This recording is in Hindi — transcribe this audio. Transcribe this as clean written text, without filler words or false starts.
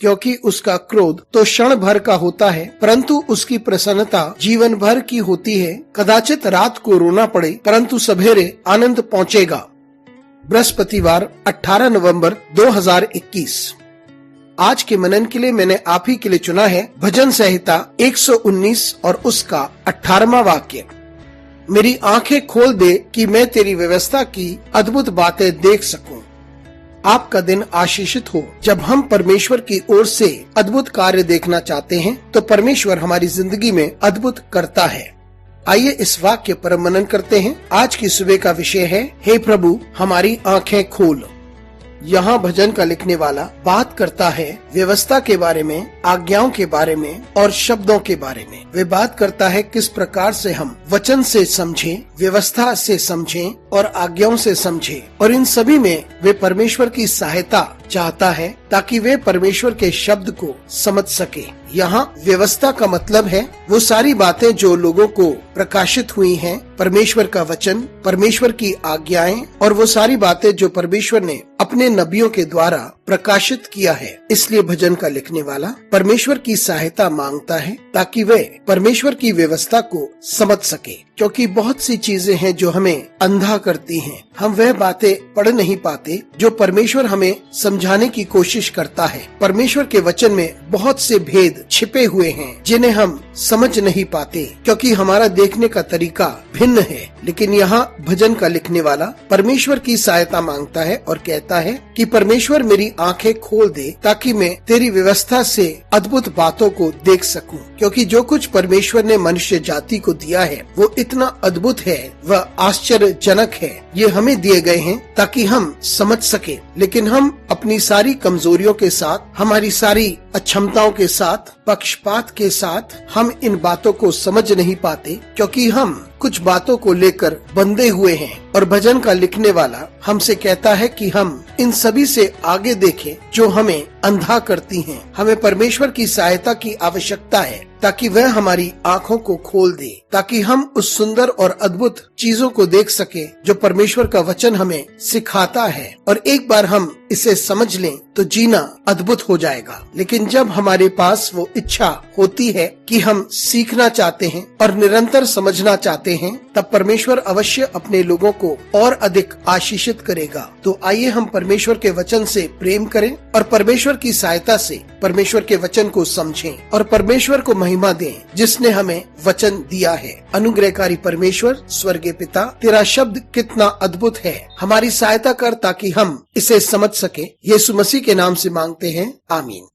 क्योंकि उसका क्रोध तो क्षण भर का होता है, परंतु उसकी प्रसन्नता जीवन भर की होती है। कदाचित रात को रोना पड़े, परंतु सवेरे आनंद पहुँचेगा। बृहस्पतिवार 18 नवंबर 2021। आज के मनन के लिए मैंने आप ही के लिए चुना है भजन संहिता 119 और उसका 18वां वाक्य। मेरी आंखें खोल दे कि मैं तेरी व्यवस्था की अद्भुत बातें देख सकूं। आपका दिन आशीषित हो। जब हम परमेश्वर की ओर से अद्भुत कार्य देखना चाहते हैं तो परमेश्वर हमारी जिंदगी में अद्भुत करता है। आइए इस वाक्य पर मनन करते हैं। आज की सुबह का विषय है, हे प्रभु हमारी आंखें खोल। यहाँ भजन का लिखने वाला बात करता है व्यवस्था के बारे में, आज्ञाओं के बारे में और शब्दों के बारे में। वे बात करता है किस प्रकार से हम वचन से समझें, व्यवस्था से समझें और आज्ञाओं से समझें, और इन सभी में वे परमेश्वर की सहायता चाहता है ताकि वे परमेश्वर के शब्द को समझ सके। यहाँ व्यवस्था का मतलब है वो सारी बातें जो लोगों को प्रकाशित हुई हैं, परमेश्वर का वचन, परमेश्वर की आज्ञाएं और वो सारी बातें जो परमेश्वर ने अपने नबियों के द्वारा प्रकाशित किया है। इसलिए भजन का लिखने वाला परमेश्वर की सहायता मांगता है ताकि वे परमेश्वर की व्यवस्था को समझ सके, क्योंकि बहुत सी चीजें हैं जो हमें अंधा करती हैं। हम वह बातें पढ़ नहीं पाते जो परमेश्वर हमें समझाने की कोशिश करता है। परमेश्वर के वचन में बहुत से भेद छिपे हुए हैं जिन्हें हम समझ नहीं पाते, क्योंकि हमारा देखने का तरीका भिन्न है। लेकिन यहाँ भजन का लिखने वाला परमेश्वर की सहायता मांगता है और कहता है कि परमेश्वर मेरी आंखें खोल दे ताकि मैं तेरी व्यवस्था से अद्भुत बातों को देख सकूं, क्योंकि जो कुछ परमेश्वर ने मनुष्य जाति को दिया है वो इतना अद्भुत है, वह आश्चर्यजनक है। ये हमें दिए गए हैं ताकि हम समझ सके, लेकिन हम अपनी सारी कमजोरियों के साथ, हमारी सारी अक्षमताओं के साथ, पक्षपात के साथ हम इन बातों को समझ नहीं पाते, क्योंकि हम कुछ बातों को लेकर बंधे हुए हैं। और भजन का लिखने वाला हमसे कहता है कि हम इन सभी से आगे देखें जो हमें अंधा करती हैं। हमें परमेश्वर की सहायता की आवश्यकता है ताकि वह हमारी आंखों को खोल दे, ताकि हम उस सुंदर और अद्भुत चीजों को देख सके जो परमेश्वर का वचन हमें सिखाता है। और एक बार हम इसे समझ लें तो जीना अद्भुत हो जाएगा। लेकिन जब हमारे पास वो इच्छा होती है कि हम सीखना चाहते हैं और निरंतर समझना चाहते हैं, तब परमेश्वर अवश्य अपने लोगों को और अधिक आशीषित करेगा। तो आइए हम परमेश्वर के वचन से प्रेम करें और परमेश्वर की सहायता से परमेश्वर के वचन को समझें और परमेश्वर को महिमा दें जिसने हमें वचन दिया है। अनुग्रहकारी परमेश्वर, स्वर्गीय पिता, तेरा शब्द कितना अद्भुत है। हमारी सहायता कर ताकि हम इसे समझ सके। यीशु मसीह के नाम से मांगते हैं, आमीन।